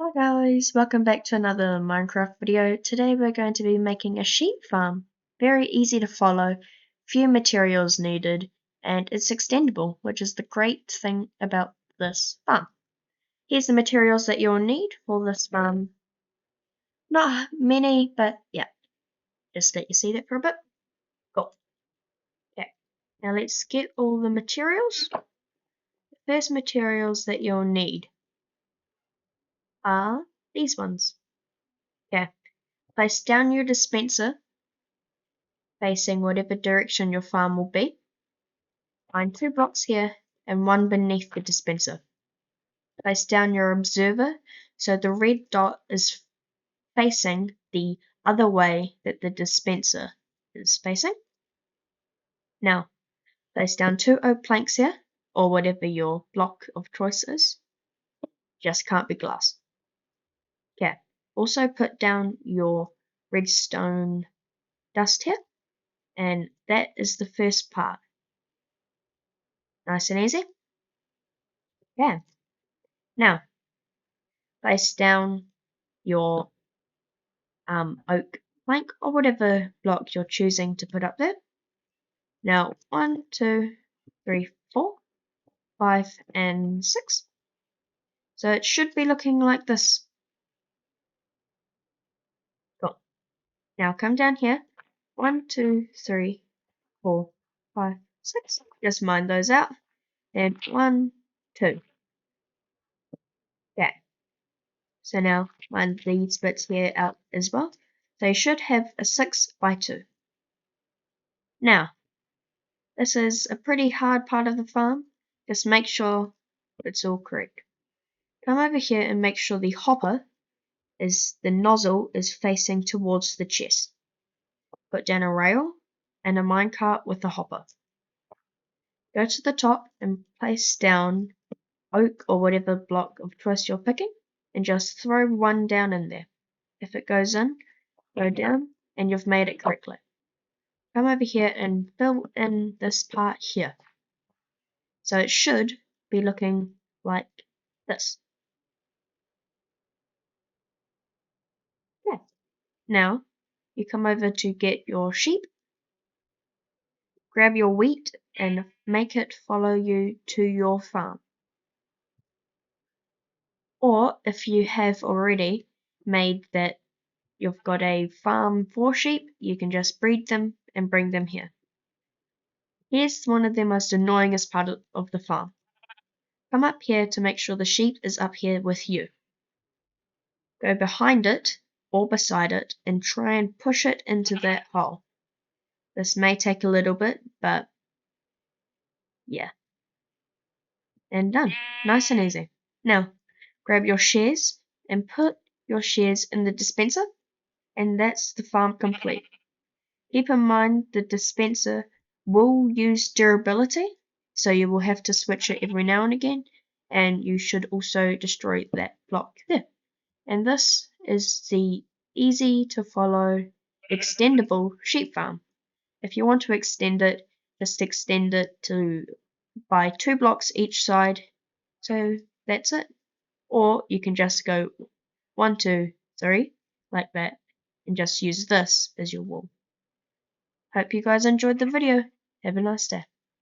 Hi guys, welcome back to another Minecraft video. Today we're going to be making a sheep farm. Very easy to follow, few materials needed, and it's extendable, which is the great thing about this farm. Here's the materials that you'll need for this farm. Not many, but yeah, just let you see that for a bit. Cool. Okay, now let's get all the materials. The first materials that you'll need are these ones. Okay, place down your dispenser facing whatever direction your farm will be. Find 2 blocks here and 1 beneath the dispenser. Place down your observer so the red dot is facing the other way that the dispenser is facing. Now, place down 2 oak planks here, or whatever your block of choice is. Just can't be glass. Okay, also put down your redstone dust here, and that is the first part. Nice and easy. Yeah. Now, place down your oak plank or whatever block you're choosing to put up there. Now 1, 2, 3, 4, 5, and 6. So it should be looking like this. Cool. Now come down here. 1, 2, 3, 4, 5, 6. Just mine those out. And 1, 2. Okay. So now mine these bits here out as well. So you should have a 6 by 2. Now, this is a pretty hard part of the farm. Just make sure it's all correct. Come over here and make sure the hopper the nozzle is facing towards the chest. Put down a rail and a minecart with the hopper. Go to the top and place down oak or whatever block of choice you're picking and just throw one down in there. If it goes in, go down and you've made it correctly. Come over here and fill in this part here. So it should be looking like this. Yeah. Now you come over to get your sheep. Grab your wheat and make it follow you to your farm. Or if you have already made that you've got a farm for sheep, you can just breed them and bring them here. Here's one of the most annoyingest part of the farm. Come up here to make sure the sheep is up here with you. Go behind it or beside it and try and push it into that hole. This may take a little bit, but yeah. And done. Nice and easy. Now, grab your shears and put your shears in the dispenser, and that's the farm complete. Keep in mind the dispenser will use durability, so you will have to switch it every now and again, and you should also destroy that block there. And this is the easy to follow extendable sheep farm. If you want to extend it, just extend it to by 2 blocks each side. So that's it. Or you can just go 1, 2, 3 like that and just use this as your wall. Hope you guys enjoyed the video. Have a nice day.